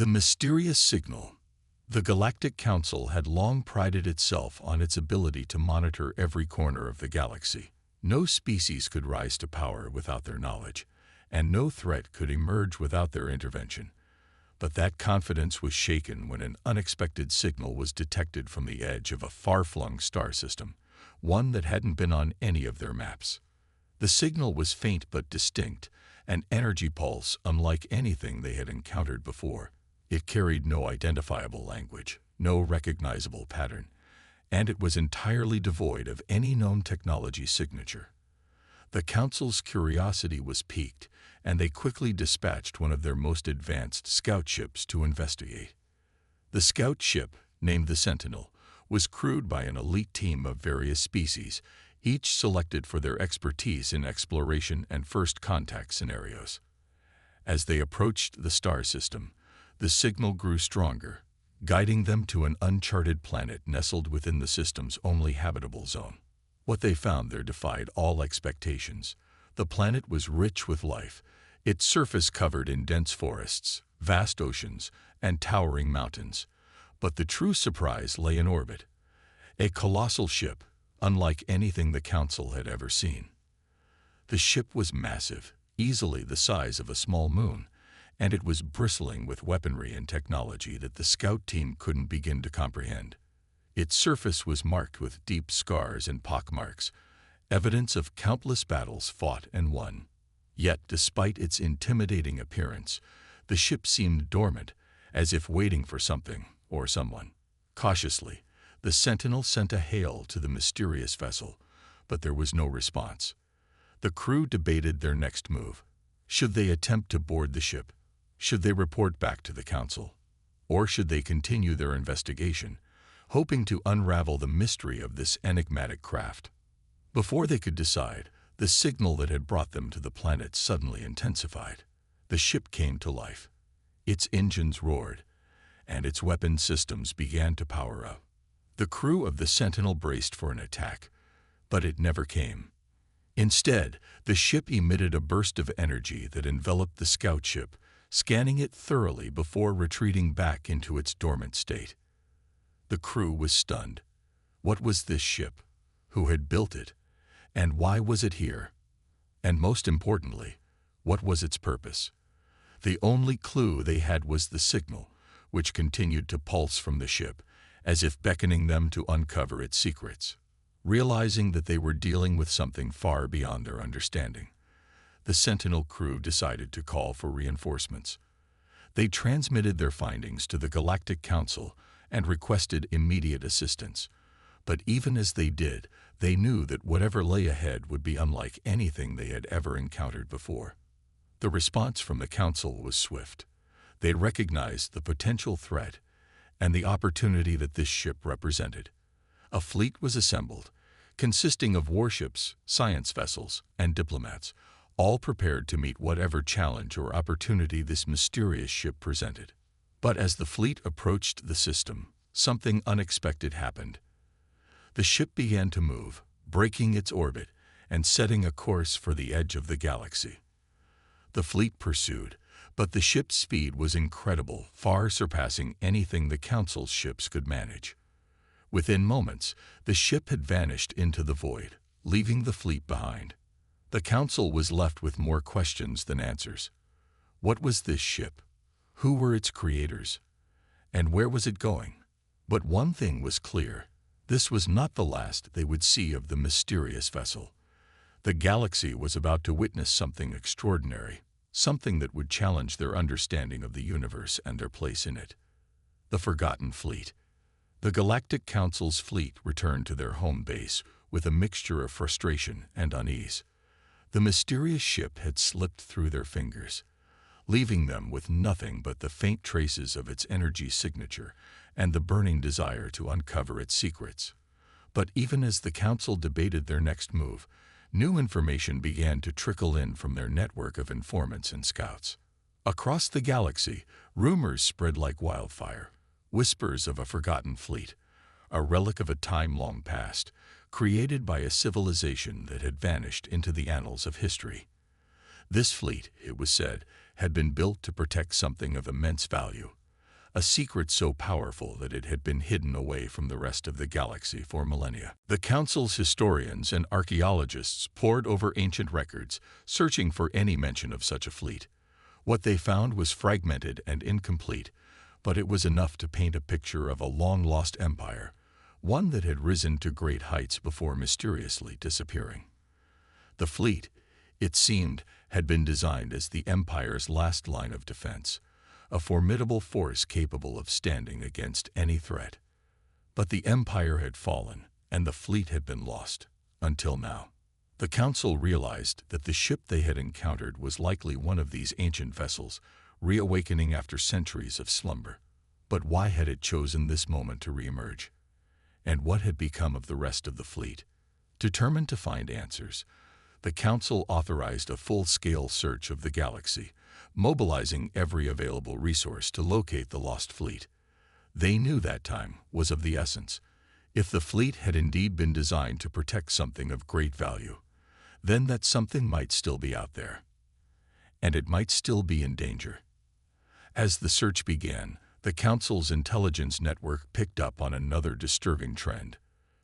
The mysterious signal. The Galactic Council had long prided itself on its ability to monitor every corner of the galaxy. No species could rise to power without their knowledge, and no threat could emerge without their intervention. But that confidence was shaken when an unexpected signal was detected from the edge of a far-flung star system, one that hadn't been on any of their maps. The signal was faint but distinct, an energy pulse unlike anything they had encountered before. It carried no identifiable language, no recognizable pattern, and it was entirely devoid of any known technology signature. The Council's curiosity was piqued, and they quickly dispatched one of their most advanced scout ships to investigate. The scout ship, named the Sentinel, was crewed by an elite team of various species, each selected for their expertise in exploration and first contact scenarios. As they approached the star system, the signal grew stronger, guiding them to an uncharted planet nestled within the system's only habitable zone. What they found there defied all expectations. The planet was rich with life, its surface covered in dense forests, vast oceans, and towering mountains. But the true surprise lay in orbit. A colossal ship, unlike anything the Council had ever seen. The ship was massive, easily the size of a small moon, and it was bristling with weaponry and technology that the scout team couldn't begin to comprehend. Its surface was marked with deep scars and pockmarks, evidence of countless battles fought and won. Yet, despite its intimidating appearance, the ship seemed dormant, as if waiting for something or someone. Cautiously, the Sentinel sent a hail to the mysterious vessel, but there was no response. The crew debated their next move. Should they attempt to board the ship? Should they report back to the Council? Or should they continue their investigation, hoping to unravel the mystery of this enigmatic craft? Before they could decide, the signal that had brought them to the planet suddenly intensified. The ship came to life. Its engines roared, and its weapon systems began to power up. The crew of the Sentinel braced for an attack, but it never came. Instead, the ship emitted a burst of energy that enveloped the scout ship, scanning it thoroughly before retreating back into its dormant state. The crew was stunned. What was this ship? Who had built it? And why was it here? And most importantly, what was its purpose? The only clue they had was the signal, which continued to pulse from the ship, as if beckoning them to uncover its secrets. Realizing that they were dealing with something far beyond their understanding, the Sentinel crew decided to call for reinforcements. They transmitted their findings to the Galactic Council and requested immediate assistance. But even as they did, they knew that whatever lay ahead would be unlike anything they had ever encountered before. The response from the Council was swift. They recognized the potential threat and the opportunity that this ship represented. A fleet was assembled, consisting of warships, science vessels, and diplomats, all prepared to meet whatever challenge or opportunity this mysterious ship presented. But as the fleet approached the system, something unexpected happened. The ship began to move, breaking its orbit and setting a course for the edge of the galaxy. The fleet pursued, but the ship's speed was incredible, far surpassing anything the Council's ships could manage. Within moments, the ship had vanished into the void, leaving the fleet behind. The Council was left with more questions than answers. What was this ship? Who were its creators? And where was it going? But one thing was clear. This was not the last they would see of the mysterious vessel. The galaxy was about to witness something extraordinary, something that would challenge their understanding of the universe and their place in it. The Forgotten Fleet. The Galactic Council's fleet returned to their home base with a mixture of frustration and unease. The mysterious ship had slipped through their fingers, leaving them with nothing but the faint traces of its energy signature and the burning desire to uncover its secrets. But even as the Council debated their next move, new information began to trickle in from their network of informants and scouts. Across the galaxy, rumors spread like wildfire, whispers of a forgotten fleet, a relic of a time long past, created by a civilization that had vanished into the annals of history. This fleet, it was said, had been built to protect something of immense value, a secret so powerful that it had been hidden away from the rest of the galaxy for millennia. The Council's historians and archaeologists pored over ancient records, searching for any mention of such a fleet. What they found was fragmented and incomplete, but it was enough to paint a picture of a long-lost empire, one that had risen to great heights before mysteriously disappearing. The fleet, it seemed, had been designed as the Empire's last line of defense, a formidable force capable of standing against any threat. But the Empire had fallen, and the fleet had been lost, until now. The Council realized that the ship they had encountered was likely one of these ancient vessels, reawakening after centuries of slumber. But why had it chosen this moment to reemerge? And what had become of the rest of the fleet? Determined to find answers, the Council authorized a full-scale search of the galaxy, mobilizing every available resource to locate the lost fleet. They knew that time was of the essence. If the fleet had indeed been designed to protect something of great value, then that something might still be out there. And it might still be in danger. As the search began, the Council's intelligence network picked up on another disturbing trend.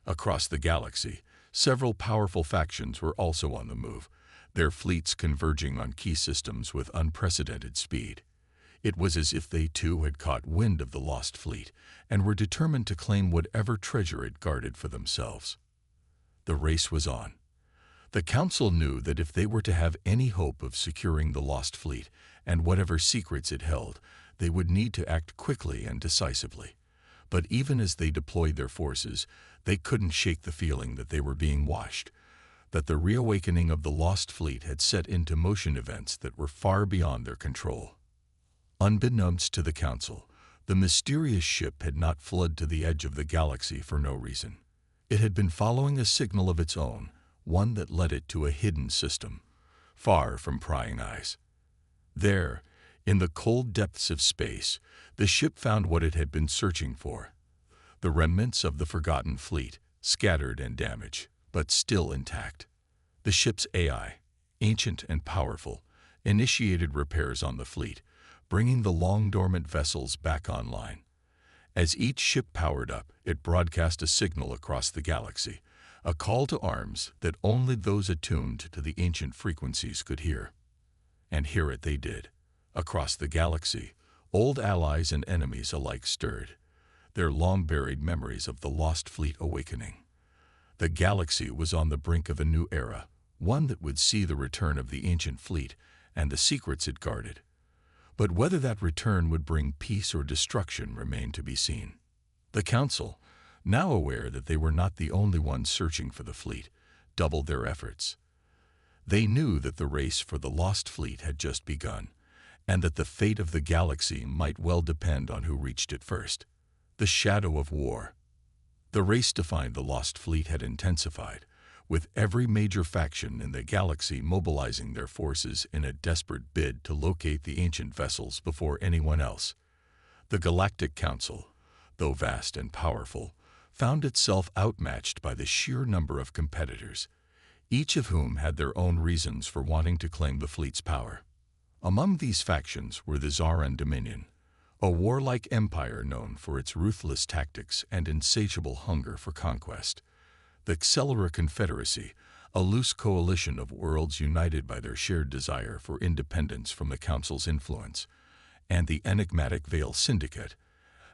Across the galaxy, several powerful factions were also on the move, their fleets converging on key systems with unprecedented speed. It was as if they too had caught wind of the lost fleet and were determined to claim whatever treasure it guarded for themselves. The race was on. The Council knew that if they were to have any hope of securing the lost fleet and whatever secrets it held, they would need to act quickly and decisively. But even as they deployed their forces, they couldn't shake the feeling that they were being watched, that the reawakening of the lost fleet had set into motion events that were far beyond their control. Unbeknownst to the Council, the mysterious ship had not fled to the edge of the galaxy for no reason. It had been following a signal of its own, one that led it to a hidden system, far from prying eyes. There, in the cold depths of space, the ship found what it had been searching for: the remnants of the forgotten fleet, scattered and damaged, but still intact. The ship's AI, ancient and powerful, initiated repairs on the fleet, bringing the long-dormant vessels back online. As each ship powered up, it broadcast a signal across the galaxy, a call to arms that only those attuned to the ancient frequencies could hear. And hear it they did. Across the galaxy, old allies and enemies alike stirred, their long-buried memories of the lost fleet awakening. The galaxy was on the brink of a new era, one that would see the return of the ancient fleet and the secrets it guarded. But whether that return would bring peace or destruction remained to be seen. The Council, now aware that they were not the only ones searching for the fleet, doubled their efforts. They knew that the race for the lost fleet had just begun, and that the fate of the galaxy might well depend on who reached it first. The shadow of war. The race to find the lost fleet had intensified, with every major faction in the galaxy mobilizing their forces in a desperate bid to locate the ancient vessels before anyone else. The Galactic Council, though vast and powerful, found itself outmatched by the sheer number of competitors, each of whom had their own reasons for wanting to claim the fleet's power. Among these factions were the Zaran Dominion, a warlike empire known for its ruthless tactics and insatiable hunger for conquest; the Accelera Confederacy, a loose coalition of worlds united by their shared desire for independence from the Council's influence; and the enigmatic Veil Syndicate,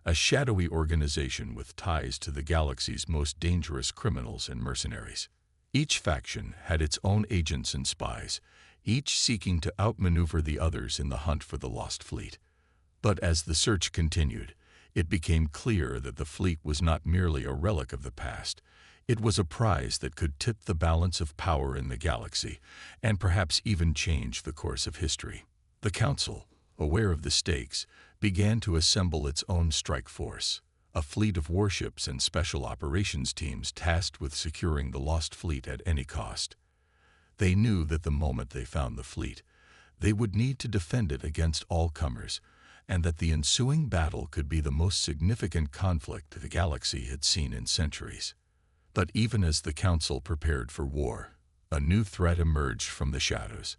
a shadowy organization with ties to the galaxy's most dangerous criminals and mercenaries. Each faction had its own agents and spies, each seeking to outmaneuver the others in the hunt for the lost fleet. But as the search continued, it became clear that the fleet was not merely a relic of the past. It was a prize that could tip the balance of power in the galaxy, and perhaps even change the course of history. The Council, aware of the stakes, began to assemble its own strike force, a fleet of warships and special operations teams tasked with securing the lost fleet at any cost. They knew that the moment they found the fleet, they would need to defend it against all comers, and that the ensuing battle could be the most significant conflict the galaxy had seen in centuries. But even as the Council prepared for war, a new threat emerged from the shadows.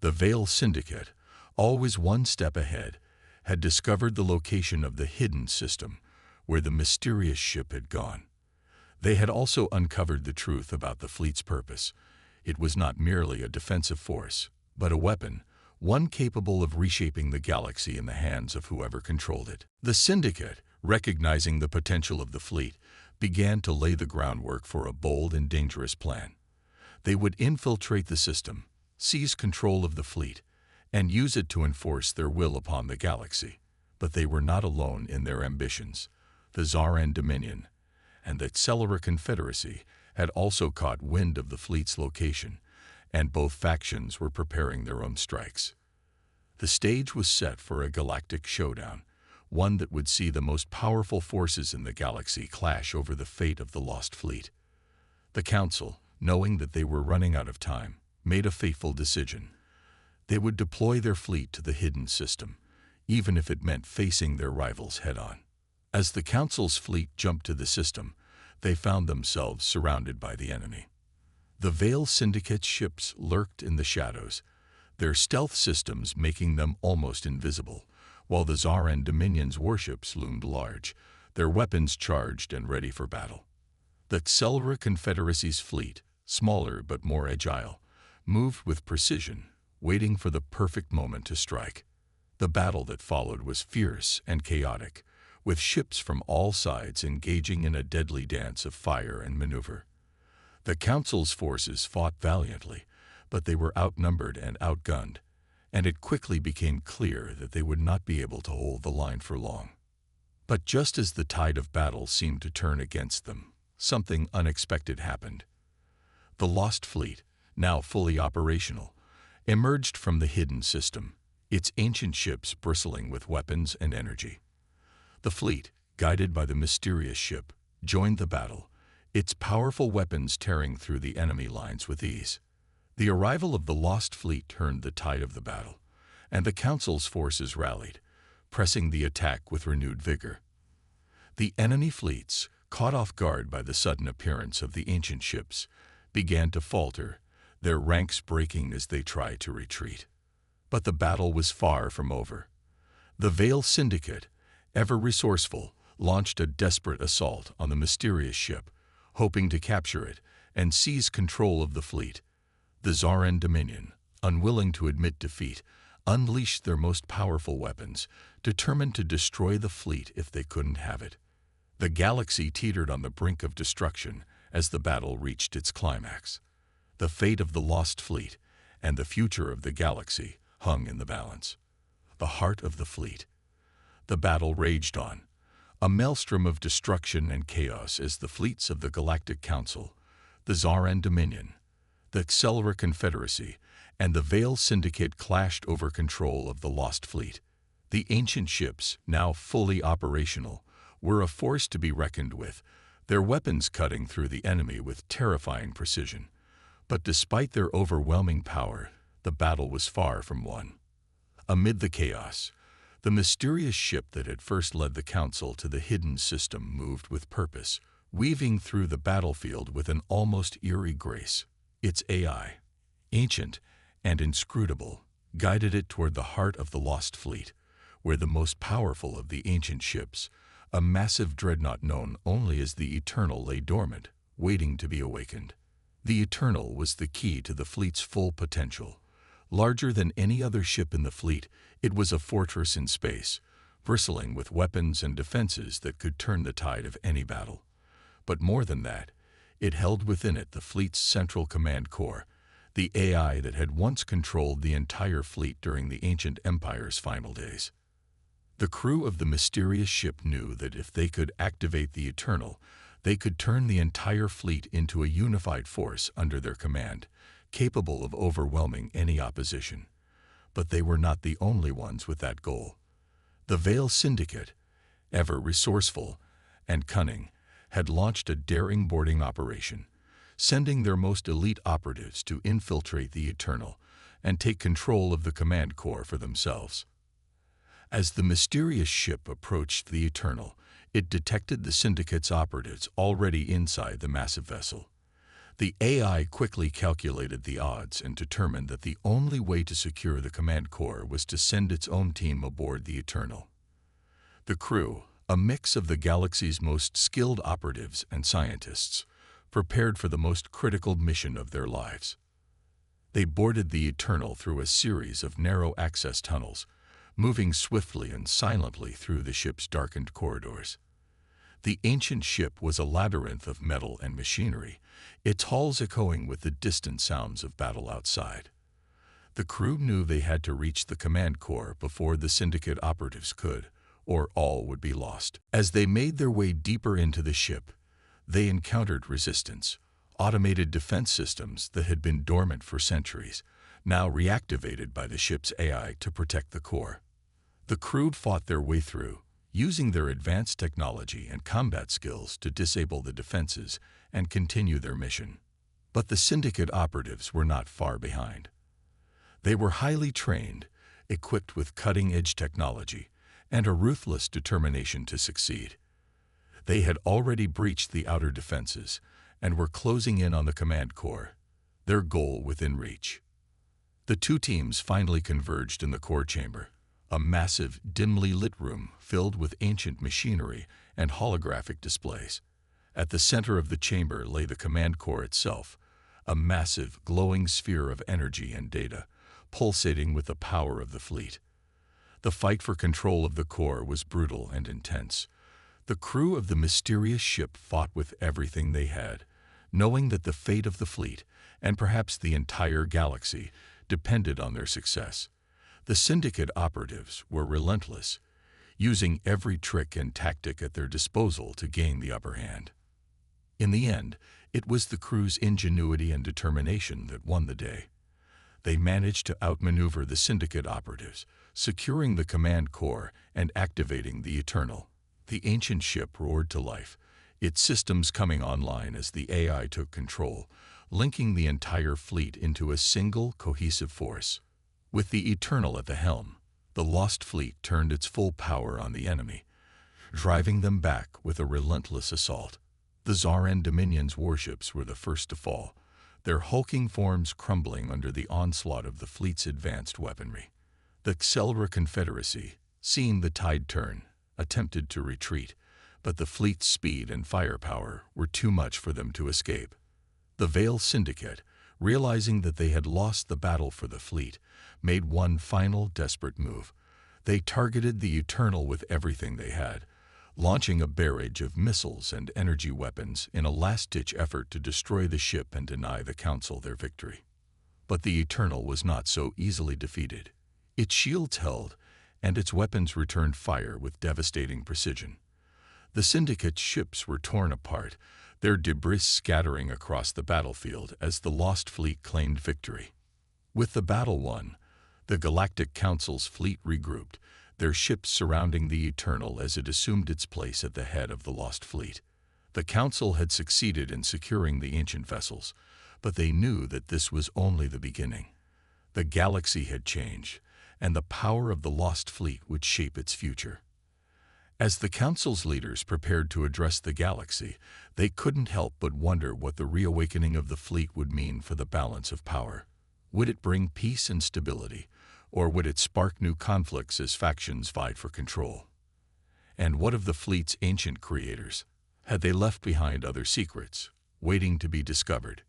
The Veil Syndicate, always one step ahead, had discovered the location of the hidden system where the mysterious ship had gone. They had also uncovered the truth about the fleet's purpose. It was not merely a defensive force, but a weapon, one capable of reshaping the galaxy in the hands of whoever controlled it. The Syndicate, recognizing the potential of the fleet, began to lay the groundwork for a bold and dangerous plan. They would infiltrate the system, seize control of the fleet, and use it to enforce their will upon the galaxy. But they were not alone in their ambitions. The Zaran Dominion and the Accelera Confederacy had also caught wind of the fleet's location, and both factions were preparing their own strikes. The stage was set for a galactic showdown, one that would see the most powerful forces in the galaxy clash over the fate of the lost fleet. The Council, knowing that they were running out of time, made a fateful decision. They would deploy their fleet to the hidden system, even if it meant facing their rivals head-on. As the Council's fleet jumped to the system, they found themselves surrounded by the enemy. The Veil Syndicate's ships lurked in the shadows, their stealth systems making them almost invisible, while the Zaran Dominion's warships loomed large, their weapons charged and ready for battle. The Accelera Confederacy's fleet, smaller but more agile, moved with precision, waiting for the perfect moment to strike. The battle that followed was fierce and chaotic, with ships from all sides engaging in a deadly dance of fire and maneuver. The Council's forces fought valiantly, but they were outnumbered and outgunned, and it quickly became clear that they would not be able to hold the line for long. But just as the tide of battle seemed to turn against them, something unexpected happened. The lost fleet, now fully operational, emerged from the hidden system, its ancient ships bristling with weapons and energy. The fleet, guided by the mysterious ship, joined the battle, its powerful weapons tearing through the enemy lines with ease. The arrival of the lost fleet turned the tide of the battle, and the Council's forces rallied, pressing the attack with renewed vigor. The enemy fleets, caught off guard by the sudden appearance of the ancient ships, began to falter, their ranks breaking as they tried to retreat. But the battle was far from over. The Veil Syndicate, ever resourceful, launched a desperate assault on the mysterious ship, hoping to capture it and seize control of the fleet. The Zaran Dominion, unwilling to admit defeat, unleashed their most powerful weapons, determined to destroy the fleet if they couldn't have it. The galaxy teetered on the brink of destruction as the battle reached its climax. The fate of the lost fleet and the future of the galaxy hung in the balance. The heart of the fleet. The battle raged on, a maelstrom of destruction and chaos as the fleets of the Galactic Council, the Zaran Dominion, the Accelera Confederacy, and the Veil Syndicate clashed over control of the lost fleet. The ancient ships, now fully operational, were a force to be reckoned with, their weapons cutting through the enemy with terrifying precision. But despite their overwhelming power, the battle was far from won. Amid the chaos, the mysterious ship that had first led the Council to the hidden system moved with purpose, weaving through the battlefield with an almost eerie grace. Its AI, ancient and inscrutable, guided it toward the heart of the lost fleet, where the most powerful of the ancient ships, a massive dreadnought known only as the Eternal, lay dormant, waiting to be awakened. The Eternal was the key to the fleet's full potential. Larger than any other ship in the fleet, it was a fortress in space, bristling with weapons and defenses that could turn the tide of any battle. But more than that, it held within it the fleet's central command core, the AI that had once controlled the entire fleet during the ancient empire's final days. The crew of the mysterious ship knew that if they could activate the Eternal, they could turn the entire fleet into a unified force under their command, capable of overwhelming any opposition. But they were not the only ones with that goal. The Veil Syndicate, ever resourceful and cunning, had launched a daring boarding operation, sending their most elite operatives to infiltrate the Eternal and take control of the command core for themselves. As the mysterious ship approached the Eternal, it detected the Syndicate's operatives already inside the massive vessel. The AI quickly calculated the odds and determined that the only way to secure the command core was to send its own team aboard the Eternal. The crew, a mix of the galaxy's most skilled operatives and scientists, prepared for the most critical mission of their lives. They boarded the Eternal through a series of narrow access tunnels, moving swiftly and silently through the ship's darkened corridors. The ancient ship was a labyrinth of metal and machinery, its halls echoing with the distant sounds of battle outside. The crew knew they had to reach the command core before the Syndicate operatives could, or all would be lost. As they made their way deeper into the ship, they encountered resistance, automated defense systems that had been dormant for centuries, now reactivated by the ship's AI to protect the core. The crew fought their way through, using their advanced technology and combat skills to disable the defenses and continue their mission. But the Syndicate operatives were not far behind. They were highly trained, equipped with cutting-edge technology, and a ruthless determination to succeed. They had already breached the outer defenses and were closing in on the command core, their goal within reach. The two teams finally converged in the core chamber, a massive, dimly lit room filled with ancient machinery and holographic displays. At the center of the chamber lay the command core itself, a massive, glowing sphere of energy and data, pulsating with the power of the fleet. The fight for control of the core was brutal and intense. The crew of the mysterious ship fought with everything they had, knowing that the fate of the fleet, and perhaps the entire galaxy, depended on their success. The Syndicate operatives were relentless, using every trick and tactic at their disposal to gain the upper hand. In the end, it was the crew's ingenuity and determination that won the day. They managed to outmaneuver the Syndicate operatives, securing the command core and activating the Eternal. The ancient ship roared to life, its systems coming online as the AI took control, linking the entire fleet into a single, cohesive force. With the Eternal at the helm, the Lost Fleet turned its full power on the enemy, driving them back with a relentless assault. The Zaran Dominion's warships were the first to fall, their hulking forms crumbling under the onslaught of the fleet's advanced weaponry. The Xelra Confederacy, seeing the tide turn, attempted to retreat, but the fleet's speed and firepower were too much for them to escape. The Veil Syndicate, realizing that they had lost the battle for the fleet, made one final desperate move. They targeted the Eternal with everything they had, launching a barrage of missiles and energy weapons in a last-ditch effort to destroy the ship and deny the Council their victory. But the Eternal was not so easily defeated. Its shields held, and its weapons returned fire with devastating precision. The Syndicate's ships were torn apart, their debris scattering across the battlefield as the Lost Fleet claimed victory. With the battle won, the Galactic Council's fleet regrouped, their ships surrounding the Eternal as it assumed its place at the head of the Lost Fleet. The Council had succeeded in securing the ancient vessels, but they knew that this was only the beginning. The galaxy had changed, and the power of the Lost Fleet would shape its future. As the Council's leaders prepared to address the galaxy, they couldn't help but wonder what the reawakening of the fleet would mean for the balance of power. Would it bring peace and stability, or would it spark new conflicts as factions vied for control? And what of the fleet's ancient creators? Had they left behind other secrets, waiting to be discovered?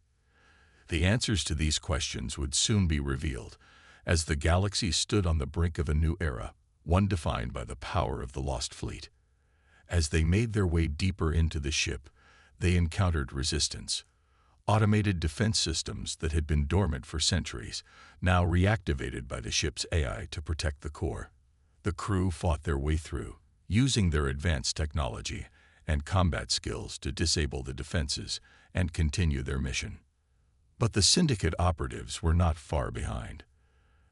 The answers to these questions would soon be revealed, as the galaxy stood on the brink of a new era, one defined by the power of the Lost Fleet. As they made their way deeper into the ship, they encountered resistance. Automated defense systems that had been dormant for centuries, now reactivated by the ship's AI to protect the core. The crew fought their way through, using their advanced technology and combat skills to disable the defenses and continue their mission. But the Syndicate operatives were not far behind.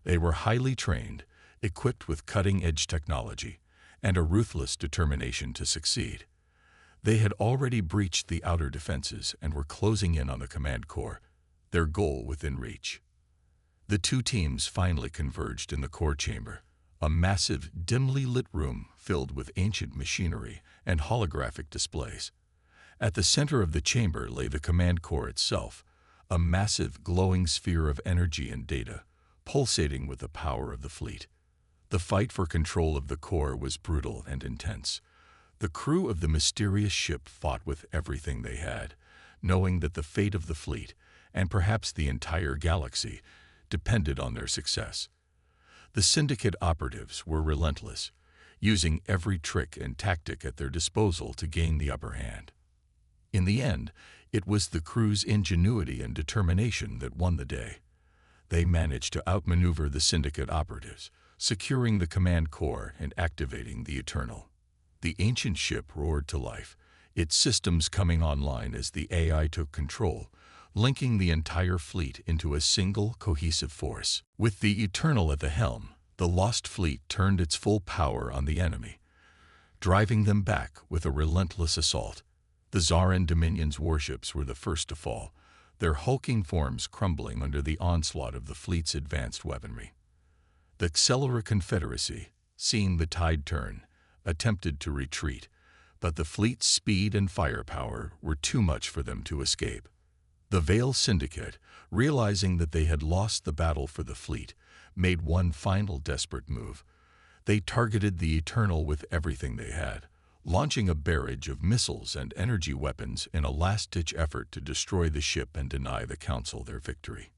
They were highly trained, equipped with cutting-edge technology, and a ruthless determination to succeed. They had already breached the outer defenses and were closing in on the command core, their goal within reach. The two teams finally converged in the core chamber, a massive, dimly lit room filled with ancient machinery and holographic displays. At the center of the chamber lay the command core itself, a massive, glowing sphere of energy and data, pulsating with the power of the fleet. The fight for control of the core was brutal and intense. The crew of the mysterious ship fought with everything they had, knowing that the fate of the fleet, and perhaps the entire galaxy, depended on their success. The Syndicate operatives were relentless, using every trick and tactic at their disposal to gain the upper hand. In the end, it was the crew's ingenuity and determination that won the day. They managed to outmaneuver the Syndicate operatives, securing the command core and activating the Eternal. The ancient ship roared to life, its systems coming online as the AI took control, linking the entire fleet into a single, cohesive force. With the Eternal at the helm, the Lost Fleet turned its full power on the enemy, driving them back with a relentless assault. The Zaran Dominion's warships were the first to fall, their hulking forms crumbling under the onslaught of the fleet's advanced weaponry. The Accelera Confederacy, seeing the tide turn, attempted to retreat, but the fleet's speed and firepower were too much for them to escape. The Veil Syndicate, realizing that they had lost the battle for the fleet, made one final desperate move. They targeted the Eternal with everything they had, launching a barrage of missiles and energy weapons in a last-ditch effort to destroy the ship and deny the Council their victory.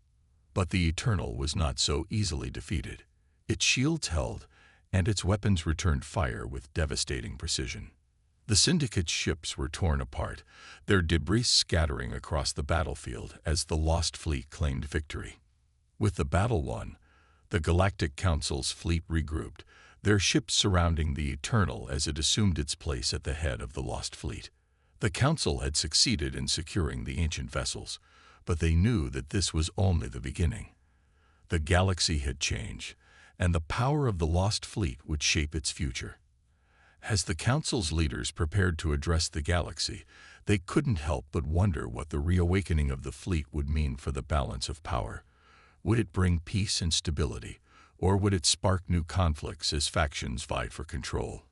But the Eternal was not so easily defeated. Its shields held, and its weapons returned fire with devastating precision. The Syndicate's ships were torn apart, their debris scattering across the battlefield as the Lost Fleet claimed victory. With the battle won, the Galactic Council's fleet regrouped, their ships surrounding the Eternal as it assumed its place at the head of the Lost Fleet. The Council had succeeded in securing the ancient vessels, but they knew that this was only the beginning. The galaxy had changed, and the power of the Lost Fleet would shape its future. As the Council's leaders prepared to address the galaxy, they couldn't help but wonder what the reawakening of the fleet would mean for the balance of power. Would it bring peace and stability, or would it spark new conflicts as factions vied for control?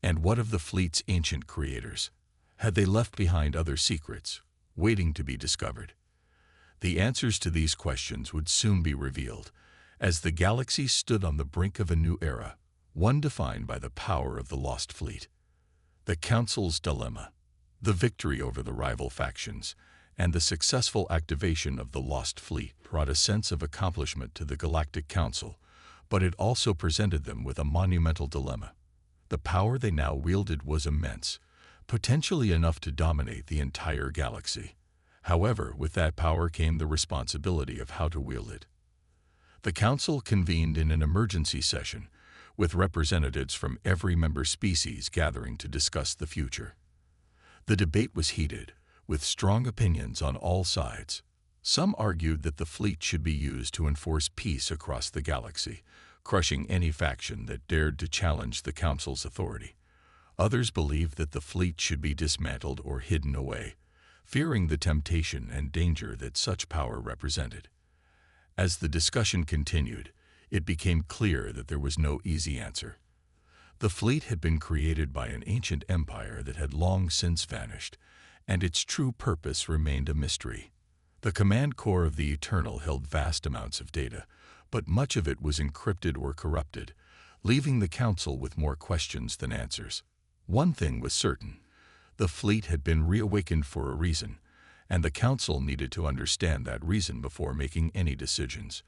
And what of the fleet's ancient creators? Had they left behind other secrets, waiting to be discovered? The answers to these questions would soon be revealed, as the galaxy stood on the brink of a new era, one defined by the power of the Lost Fleet. The Council's dilemma, the victory over the rival factions, and the successful activation of the Lost Fleet brought a sense of accomplishment to the Galactic Council, but it also presented them with a monumental dilemma. The power they now wielded was immense, potentially enough to dominate the entire galaxy. However, with that power came the responsibility of how to wield it. The Council convened in an emergency session, with representatives from every member species gathering to discuss the future. The debate was heated, with strong opinions on all sides. Some argued that the fleet should be used to enforce peace across the galaxy, crushing any faction that dared to challenge the Council's authority. Others believed that the fleet should be dismantled or hidden away, fearing the temptation and danger that such power represented. As the discussion continued, it became clear that there was no easy answer. The fleet had been created by an ancient empire that had long since vanished, and its true purpose remained a mystery. The command core of the Eternal held vast amounts of data, but much of it was encrypted or corrupted, leaving the Council with more questions than answers. One thing was certain: the fleet had been reawakened for a reason, and the Council needed to understand that reason before making any decisions.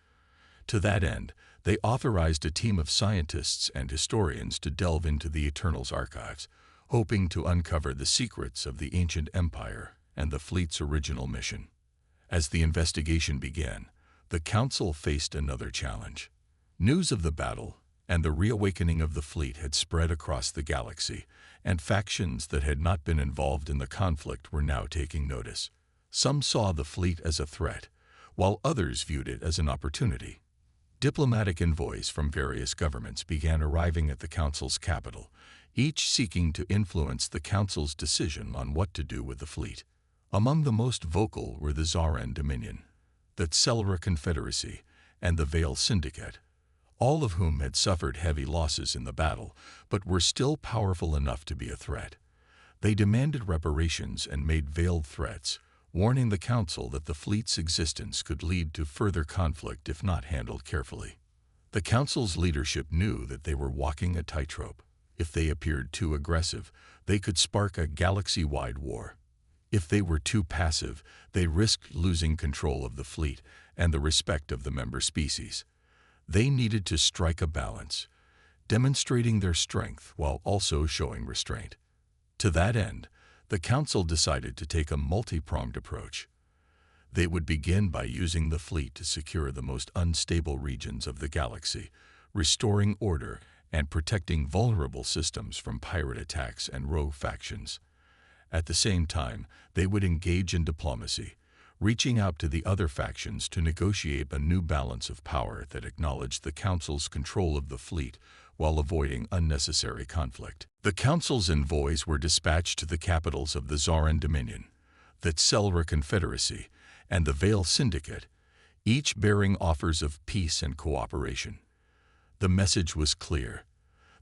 To that end, they authorized a team of scientists and historians to delve into the Eternal's archives, hoping to uncover the secrets of the ancient empire and the fleet's original mission. As the investigation began, the Council faced another challenge. News of the battle and the reawakening of the fleet had spread across the galaxy, and factions that had not been involved in the conflict were now taking notice. Some saw the fleet as a threat, while others viewed it as an opportunity. Diplomatic envoys from various governments began arriving at the Council's capital, each seeking to influence the Council's decision on what to do with the fleet. Among the most vocal were the Zaran Dominion, the Accelera Confederacy, and the Veil Syndicate, all of whom had suffered heavy losses in the battle, but were still powerful enough to be a threat. They demanded reparations and made veiled threats, warning the Council that the fleet's existence could lead to further conflict if not handled carefully. The Council's leadership knew that they were walking a tightrope. If they appeared too aggressive, they could spark a galaxy-wide war. If they were too passive, they risked losing control of the fleet and the respect of the member species. They needed to strike a balance, demonstrating their strength while also showing restraint. To that end, the Council decided to take a multi-pronged approach. They would begin by using the fleet to secure the most unstable regions of the galaxy, restoring order and protecting vulnerable systems from pirate attacks and rogue factions. At the same time, they would engage in diplomacy, reaching out to the other factions to negotiate a new balance of power that acknowledged the Council's control of the fleet while avoiding unnecessary conflict. The Council's envoys were dispatched to the capitals of the Zaran Dominion, the Tselra Confederacy, and the Vale Syndicate, each bearing offers of peace and cooperation. The message was clear.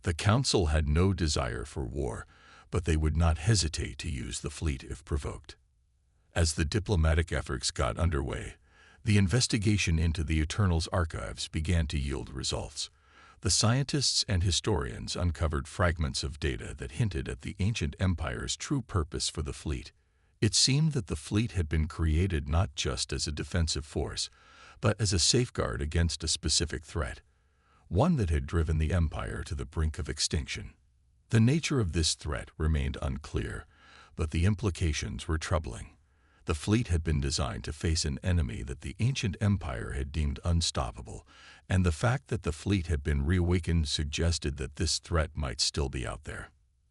The Council had no desire for war, but they would not hesitate to use the fleet if provoked. As the diplomatic efforts got underway, the investigation into the Eternal's archives began to yield results. The scientists and historians uncovered fragments of data that hinted at the ancient empire's true purpose for the fleet. It seemed that the fleet had been created not just as a defensive force, but as a safeguard against a specific threat, one that had driven the empire to the brink of extinction. The nature of this threat remained unclear, but the implications were troubling. The fleet had been designed to face an enemy that the ancient empire had deemed unstoppable, and the fact that the fleet had been reawakened suggested that this threat might still be out there.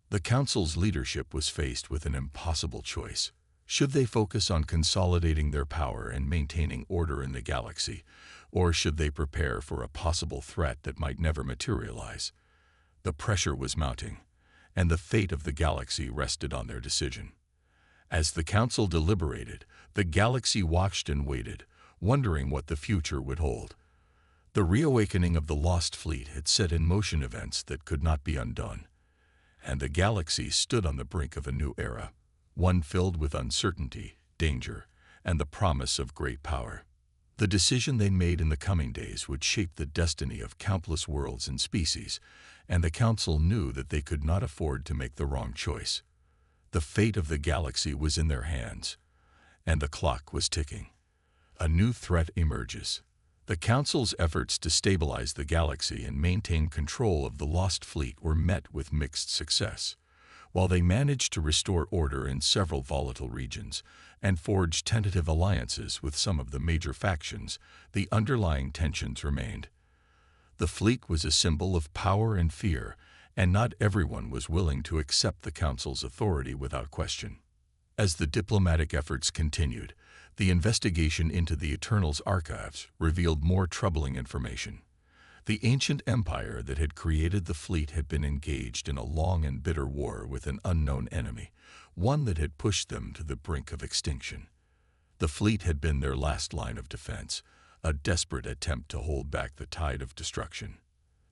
The Council's leadership was faced with an impossible choice. Should they focus on consolidating their power and maintaining order in the galaxy, or should they prepare for a possible threat that might never materialize? The pressure was mounting, and the fate of the galaxy rested on their decision. As the Council deliberated, the galaxy watched and waited, wondering what the future would hold. The reawakening of the lost fleet had set in motion events that could not be undone, and the galaxy stood on the brink of a new era, one filled with uncertainty, danger, and the promise of great power. The decision they made in the coming days would shape the destiny of countless worlds and species, and the Council knew that they could not afford to make the wrong choice. The fate of the galaxy was in their hands, and the clock was ticking. A new threat emerges. The Council's efforts to stabilize the galaxy and maintain control of the lost fleet were met with mixed success. While they managed to restore order in several volatile regions and forge tentative alliances with some of the major factions, the underlying tensions remained. The fleet was a symbol of power and fear, and not everyone was willing to accept the Council's authority without question. As the diplomatic efforts continued, the investigation into the Eternal's archives revealed more troubling information. The ancient empire that had created the fleet had been engaged in a long and bitter war with an unknown enemy, one that had pushed them to the brink of extinction. The fleet had been their last line of defense, a desperate attempt to hold back the tide of destruction.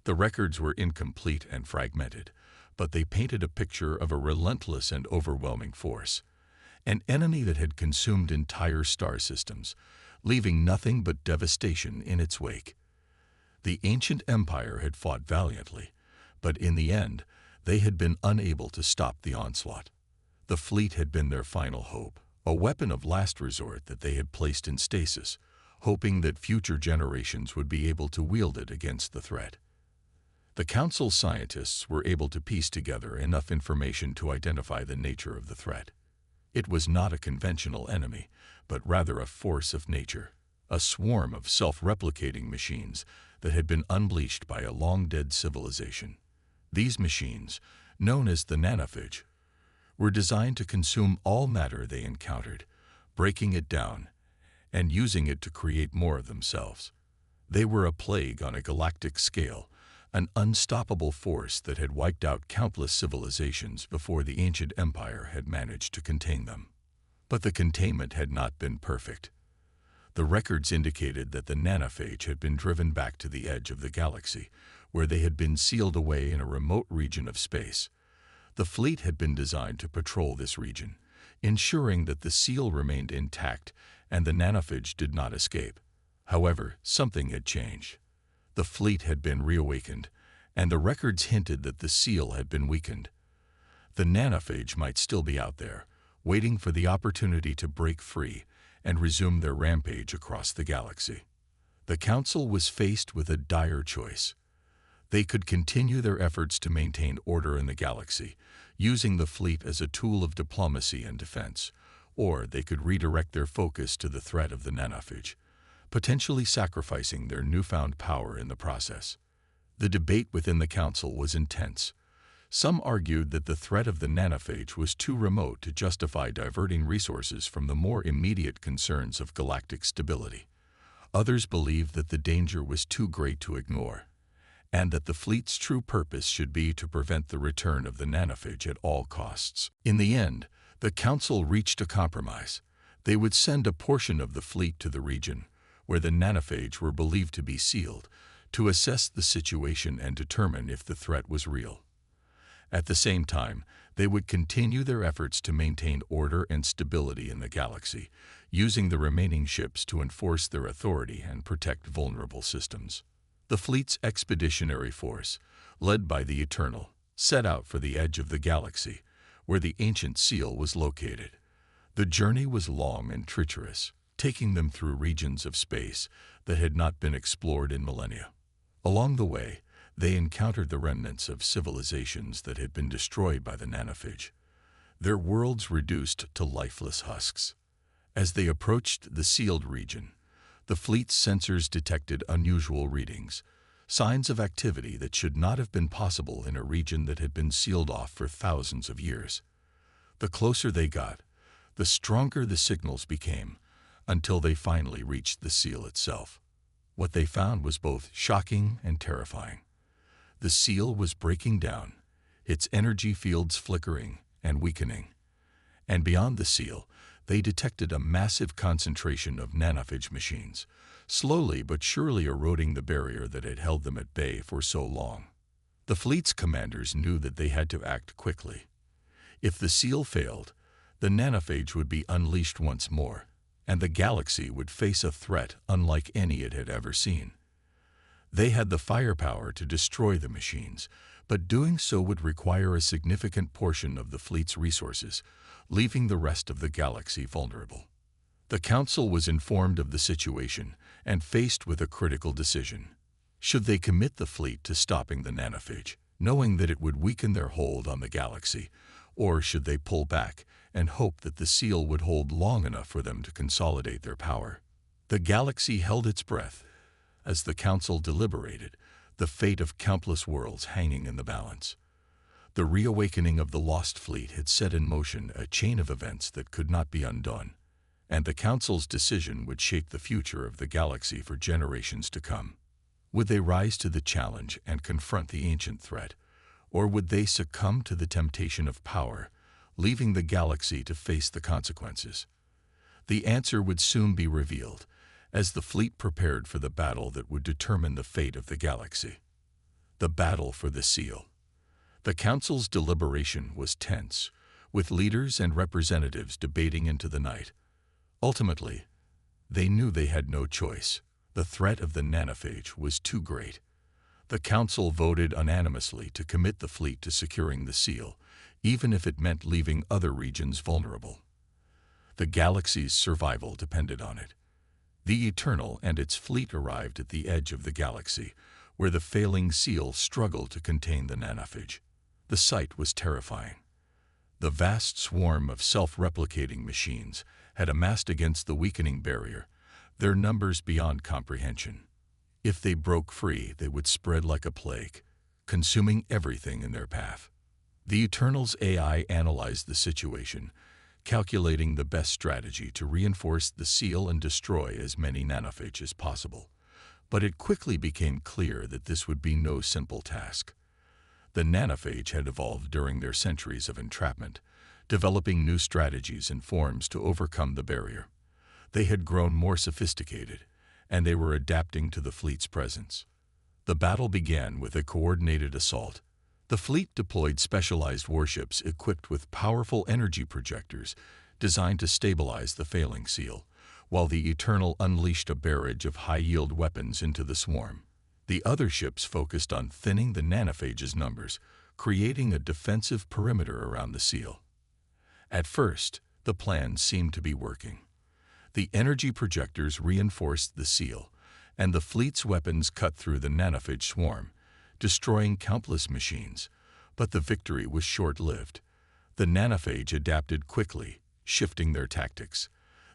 The records were incomplete and fragmented, but they painted a picture of a relentless and overwhelming force, an enemy that had consumed entire star systems, leaving nothing but devastation in its wake. The ancient empire had fought valiantly, but in the end, they had been unable to stop the onslaught. The fleet had been their final hope, a weapon of last resort that they had placed in stasis, hoping that future generations would be able to wield it against the threat. The Council's scientists were able to piece together enough information to identify the nature of the threat. It was not a conventional enemy, but rather a force of nature, a swarm of self-replicating machines that had been unleashed by a long-dead civilization. These machines, known as the nanophage, were designed to consume all matter they encountered, breaking it down and using it to create more of themselves. They were a plague on a galactic scale, an unstoppable force that had wiped out countless civilizations before the ancient empire had managed to contain them. But the containment had not been perfect. The records indicated that the nanophage had been driven back to the edge of the galaxy, where they had been sealed away in a remote region of space. The fleet had been designed to patrol this region, ensuring that the seal remained intact and the nanophage did not escape. However, something had changed. The fleet had been reawakened, and the records hinted that the seal had been weakened. The nanophage might still be out there, waiting for the opportunity to break free and resume their rampage across the galaxy. The Council was faced with a dire choice. They could continue their efforts to maintain order in the galaxy, using the fleet as a tool of diplomacy and defense, or they could redirect their focus to the threat of the nanophage, potentially sacrificing their newfound power in the process. The debate within the Council was intense. Some argued that the threat of the nanophage was too remote to justify diverting resources from the more immediate concerns of galactic stability. Others believed that the danger was too great to ignore, and that the fleet's true purpose should be to prevent the return of the nanophage at all costs. In the end, the Council reached a compromise. They would send a portion of the fleet to the region, where the nanophage were believed to be sealed, to assess the situation and determine if the threat was real. At the same time, they would continue their efforts to maintain order and stability in the galaxy, using the remaining ships to enforce their authority and protect vulnerable systems. The fleet's expeditionary force, led by the Eternal, set out for the edge of the galaxy, where the ancient seal was located. The journey was long and treacherous, taking them through regions of space that had not been explored in millennia. Along the way, they encountered the remnants of civilizations that had been destroyed by the nanophage, their worlds reduced to lifeless husks. As they approached the sealed region, the fleet's sensors detected unusual readings, signs of activity that should not have been possible in a region that had been sealed off for thousands of years. The closer they got, the stronger the signals became, until they finally reached the seal itself. What they found was both shocking and terrifying. The seal was breaking down, its energy fields flickering and weakening. And beyond the seal, they detected a massive concentration of nanophage machines, slowly but surely eroding the barrier that had held them at bay for so long. The fleet's commanders knew that they had to act quickly. If the seal failed, the nanophage would be unleashed once more, and the galaxy would face a threat unlike any it had ever seen. They had the firepower to destroy the machines, but doing so would require a significant portion of the fleet's resources, leaving the rest of the galaxy vulnerable. The Council was informed of the situation and faced with a critical decision. Should they commit the fleet to stopping the nanophage, knowing that it would weaken their hold on the galaxy, or should they pull back and hope that the seal would hold long enough for them to consolidate their power? The galaxy held its breath as the Council deliberated, the fate of countless worlds hanging in the balance. The reawakening of the lost fleet had set in motion a chain of events that could not be undone, and the Council's decision would shape the future of the galaxy for generations to come. Would they rise to the challenge and confront the ancient threat, or would they succumb to the temptation of power, leaving the galaxy to face the consequences? The answer would soon be revealed, as the fleet prepared for the battle that would determine the fate of the galaxy. The battle for the seal. The Council's deliberation was tense, with leaders and representatives debating into the night. Ultimately, they knew they had no choice. The threat of the nanophage was too great. The Council voted unanimously to commit the fleet to securing the seal, even if it meant leaving other regions vulnerable. The galaxy's survival depended on it. The Eternal and its fleet arrived at the edge of the galaxy, where the failing seal struggled to contain the nanophage. The sight was terrifying. The vast swarm of self-replicating machines had amassed against the weakening barrier, their numbers beyond comprehension. If they broke free, they would spread like a plague, consuming everything in their path. The Eternal's AI analyzed the situation, calculating the best strategy to reinforce the seal and destroy as many nanophages as possible. But it quickly became clear that this would be no simple task. The nanophage had evolved during their centuries of entrapment, developing new strategies and forms to overcome the barrier. They had grown more sophisticated, and they were adapting to the fleet's presence. The battle began with a coordinated assault. The fleet deployed specialized warships equipped with powerful energy projectors designed to stabilize the failing seal, while the Eternal unleashed a barrage of high-yield weapons into the swarm. The other ships focused on thinning the nanophage's numbers, creating a defensive perimeter around the seal. At first, the plan seemed to be working. The energy projectors reinforced the seal, and the fleet's weapons cut through the nanophage swarm, destroying countless machines. But the victory was short-lived. The nanophage adapted quickly, shifting their tactics.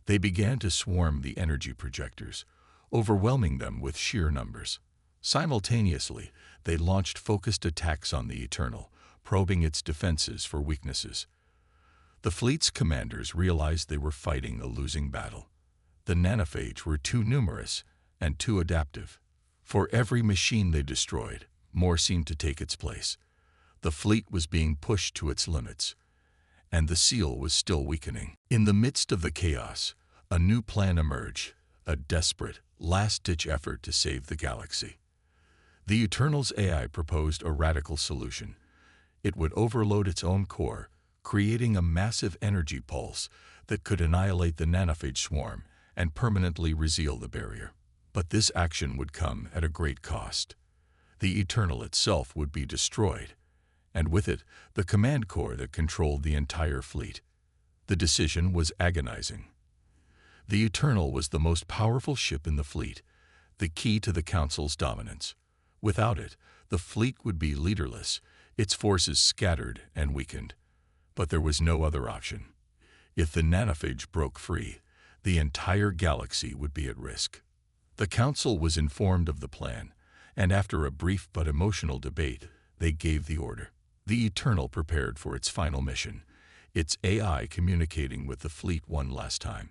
They began to swarm the energy projectors, overwhelming them with sheer numbers. Simultaneously, they launched focused attacks on the Eternal, probing its defenses for weaknesses. The fleet's commanders realized they were fighting a losing battle. The nanophage were too numerous and too adaptive. For every machine they destroyed, more seemed to take its place. The fleet was being pushed to its limits, and the seal was still weakening. In the midst of the chaos, a new plan emerged, a desperate, last-ditch effort to save the galaxy. The Eternal's AI proposed a radical solution. It would overload its own core, creating a massive energy pulse that could annihilate the nanophage swarm and permanently reseal the barrier. But this action would come at a great cost. The Eternal itself would be destroyed, and with it, the command core that controlled the entire fleet. The decision was agonizing. The Eternal was the most powerful ship in the fleet, the key to the Council's dominance. Without it, the fleet would be leaderless, its forces scattered and weakened. But there was no other option. If the nanophage broke free, the entire galaxy would be at risk. The Council was informed of the plan, and after a brief but emotional debate, they gave the order. The Eternal prepared for its final mission, its AI communicating with the fleet one last time,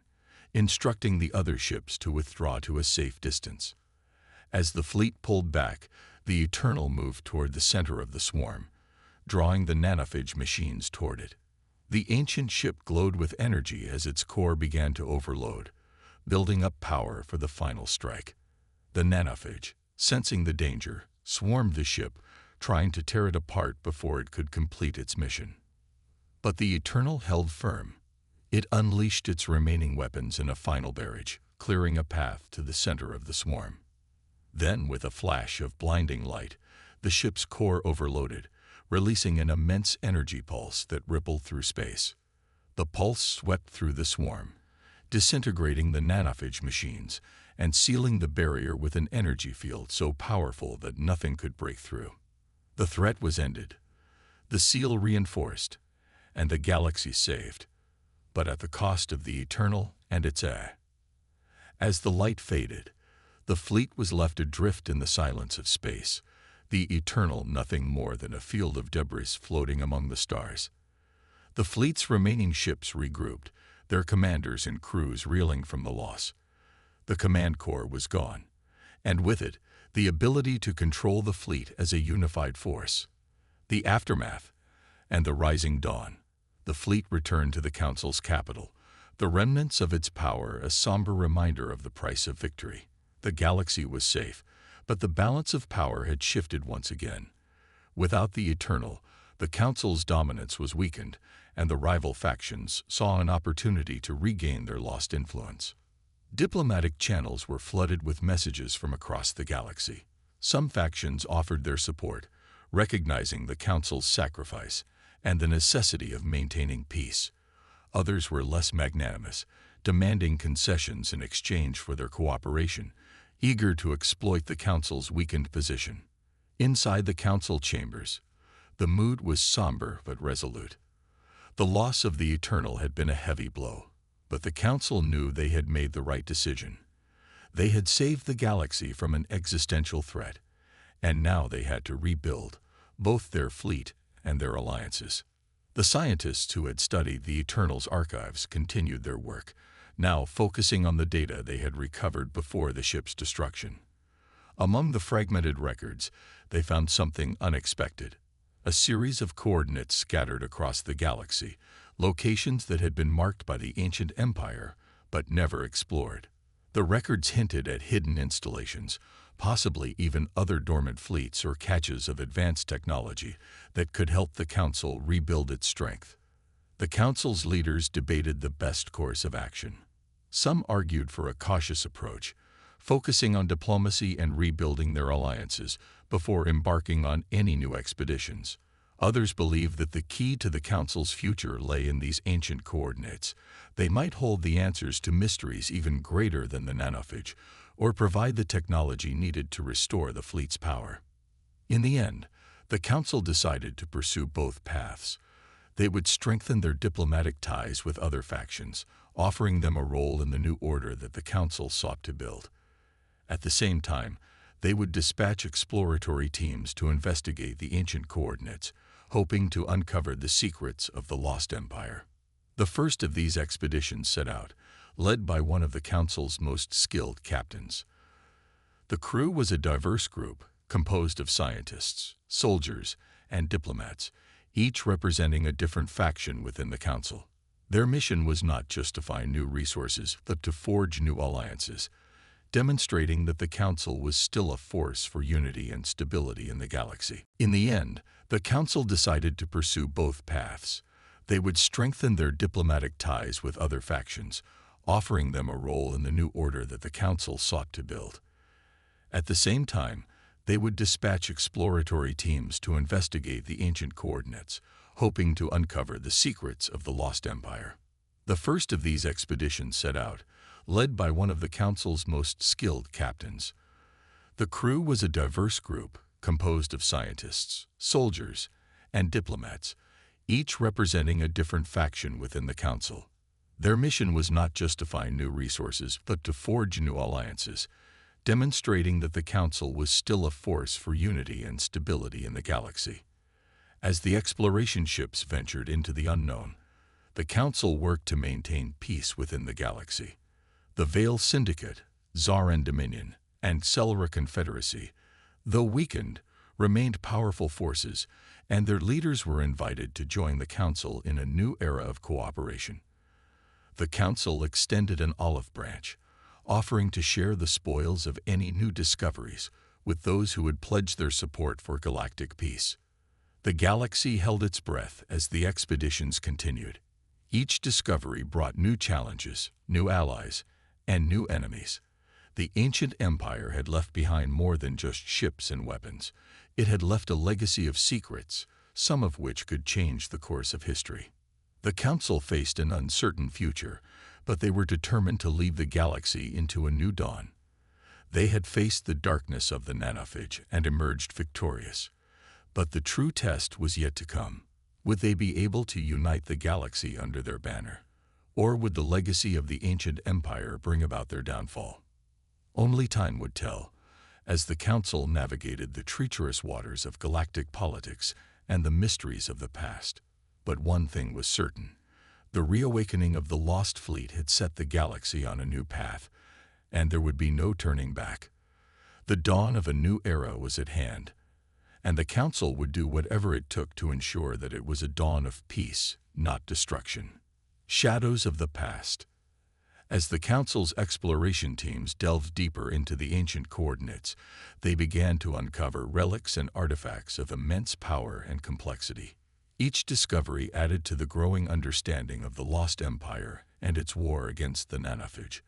instructing the other ships to withdraw to a safe distance. As the fleet pulled back, the Eternal moved toward the center of the swarm, drawing the nanophage machines toward it. The ancient ship glowed with energy as its core began to overload, building up power for the final strike. The nanophage, sensing the danger, swarmed the ship, trying to tear it apart before it could complete its mission. But the Eternal held firm. It unleashed its remaining weapons in a final barrage, clearing a path to the center of the swarm. Then, with a flash of blinding light, the ship's core overloaded, releasing an immense energy pulse that rippled through space. The pulse swept through the swarm, disintegrating the nanophage machines and sealing the barrier with an energy field so powerful that nothing could break through. The threat was ended, the seal reinforced, and the galaxy saved, but at the cost of the Eternal and its AI. As the light faded, the fleet was left adrift in the silence of space, the Eternal nothing more than a field of debris floating among the stars. The fleet's remaining ships regrouped, their commanders and crews reeling from the loss. The command core was gone, and with it, the ability to control the fleet as a unified force. The aftermath and the rising dawn. The fleet returned to the Council's capital, the remnants of its power a somber reminder of the price of victory. The galaxy was safe, but the balance of power had shifted once again. Without the Eternal, the Council's dominance was weakened, and the rival factions saw an opportunity to regain their lost influence. Diplomatic channels were flooded with messages from across the galaxy. Some factions offered their support, recognizing the Council's sacrifice and the necessity of maintaining peace. Others were less magnanimous, demanding concessions in exchange for their cooperation, eager to exploit the Council's weakened position. Inside the Council chambers, the mood was somber but resolute. The loss of the Eternal had been a heavy blow, but the Council knew they had made the right decision. They had saved the galaxy from an existential threat, and now they had to rebuild both their fleet and their alliances. The scientists who had studied the Eternal's archives continued their work, now focusing on the data they had recovered before the ship's destruction. Among the fragmented records, they found something unexpected. A series of coordinates scattered across the galaxy, locations that had been marked by the ancient empire but never explored. The records hinted at hidden installations, possibly even other dormant fleets or caches of advanced technology that could help the Council rebuild its strength. The Council's leaders debated the best course of action. Some argued for a cautious approach, focusing on diplomacy and rebuilding their alliances before embarking on any new expeditions. Others believed that the key to the Council's future lay in these ancient coordinates. They might hold the answers to mysteries even greater than the nanophage, or provide the technology needed to restore the fleet's power. In the end, the Council decided to pursue both paths. They would strengthen their diplomatic ties with other factions, offering them a role in the new order that the Council sought to build. At the same time, they would dispatch exploratory teams to investigate the ancient coordinates, hoping to uncover the secrets of the Lost Empire. The first of these expeditions set out, led by one of the Council's most skilled captains. The crew was a diverse group composed of scientists, soldiers, and diplomats, each representing a different faction within the Council. Their mission was not just to find new resources, but to forge new alliances, demonstrating that the Council was still a force for unity and stability in the galaxy. In the end, the Council decided to pursue both paths. They would strengthen their diplomatic ties with other factions, offering them a role in the new order that the Council sought to build. At the same time, they would dispatch exploratory teams to investigate the ancient coordinates, hoping to uncover the secrets of the Lost Empire. The first of these expeditions set out, led by one of the Council's most skilled captains. The crew was a diverse group composed of scientists, soldiers, and diplomats, each representing a different faction within the Council. Their mission was not just to find new resources, but to forge new alliances, demonstrating that the Council was still a force for unity and stability in the galaxy. As the exploration ships ventured into the unknown, the Council worked to maintain peace within the galaxy. The Veil Syndicate, Zaran Dominion, and Celera Confederacy, though weakened, remained powerful forces, and their leaders were invited to join the Council in a new era of cooperation. The Council extended an olive branch, offering to share the spoils of any new discoveries with those who would pledge their support for galactic peace. The galaxy held its breath as the expeditions continued. Each discovery brought new challenges, new allies, and new enemies. The ancient empire had left behind more than just ships and weapons. It had left a legacy of secrets, some of which could change the course of history. The Council faced an uncertain future, but they were determined to lead the galaxy into a new dawn. They had faced the darkness of the nanophage and emerged victorious. But the true test was yet to come. Would they be able to unite the galaxy under their banner? Or would the legacy of the ancient empire bring about their downfall? Only time would tell, as the Council navigated the treacherous waters of galactic politics and the mysteries of the past. But one thing was certain. The reawakening of the lost fleet had set the galaxy on a new path, and there would be no turning back. The dawn of a new era was at hand, and the Council would do whatever it took to ensure that it was a dawn of peace, not destruction. Shadows of the past. As the Council's exploration teams delved deeper into the ancient coordinates, they began to uncover relics and artifacts of immense power and complexity. Each discovery added to the growing understanding of the Lost Empire and its war against the nanophage,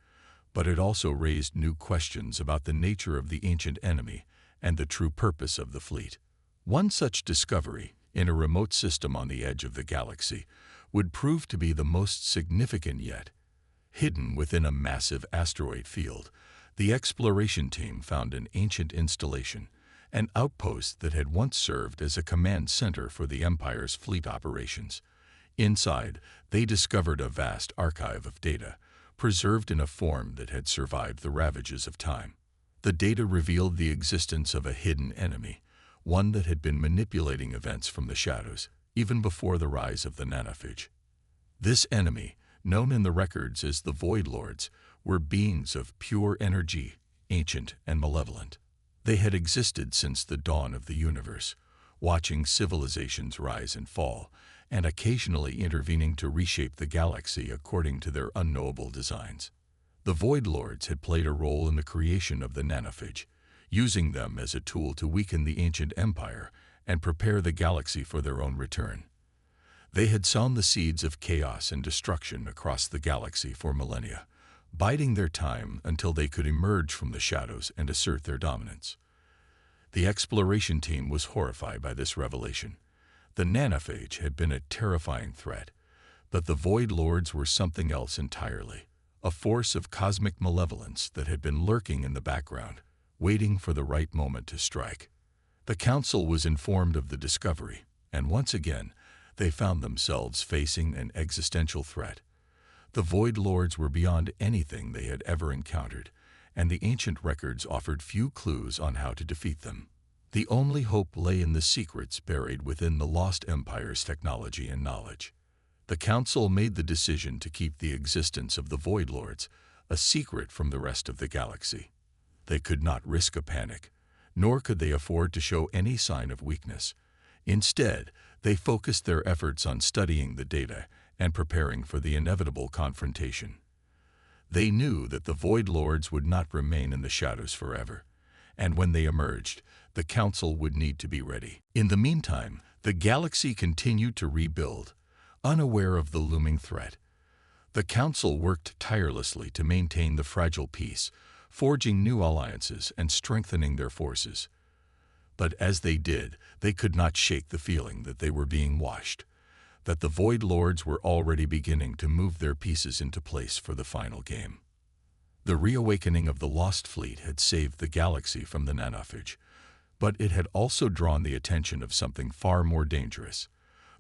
but it also raised new questions about the nature of the ancient enemy and the true purpose of the fleet. One such discovery, in a remote system on the edge of the galaxy, would prove to be the most significant yet. Hidden within a massive asteroid field, the exploration team found an ancient installation, an outpost that had once served as a command center for the Empire's fleet operations. Inside, they discovered a vast archive of data, preserved in a form that had survived the ravages of time. The data revealed the existence of a hidden enemy, one that had been manipulating events from the shadows, even before the rise of the nanophage. This enemy, known in the records as the Void Lords, were beings of pure energy, ancient and malevolent. They had existed since the dawn of the universe, watching civilizations rise and fall, and occasionally intervening to reshape the galaxy according to their unknowable designs. The Void Lords had played a role in the creation of the nanophage, using them as a tool to weaken the ancient empire and prepare the galaxy for their own return. They had sown the seeds of chaos and destruction across the galaxy for millennia, biding their time until they could emerge from the shadows and assert their dominance. The exploration team was horrified by this revelation. The nanophage had been a terrifying threat, but the Void Lords were something else entirely, a force of cosmic malevolence that had been lurking in the background, waiting for the right moment to strike. The Council was informed of the discovery, and once again, they found themselves facing an existential threat. The Void Lords were beyond anything they had ever encountered, and the ancient records offered few clues on how to defeat them. The only hope lay in the secrets buried within the Lost Empire's technology and knowledge. The Council made the decision to keep the existence of the Void Lords a secret from the rest of the galaxy. They could not risk a panic, nor could they afford to show any sign of weakness. Instead, they focused their efforts on studying the data and preparing for the inevitable confrontation. They knew that the Void Lords would not remain in the shadows forever, and when they emerged, the Council would need to be ready. In the meantime, the galaxy continued to rebuild, unaware of the looming threat. The Council worked tirelessly to maintain the fragile peace, forging new alliances and strengthening their forces. But as they did, they could not shake the feeling that they were being watched, that the Void Lords were already beginning to move their pieces into place for the final game. The reawakening of the Lost Fleet had saved the galaxy from the nanophage, but it had also drawn the attention of something far more dangerous.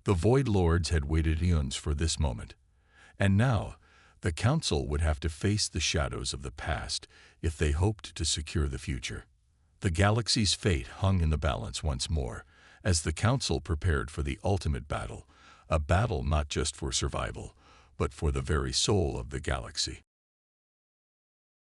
The Void Lords had waited eons for this moment, and now the Council would have to face the shadows of the past if they hoped to secure the future. The galaxy's fate hung in the balance once more, as the Council prepared for the ultimate battle, a battle not just for survival, but for the very soul of the galaxy.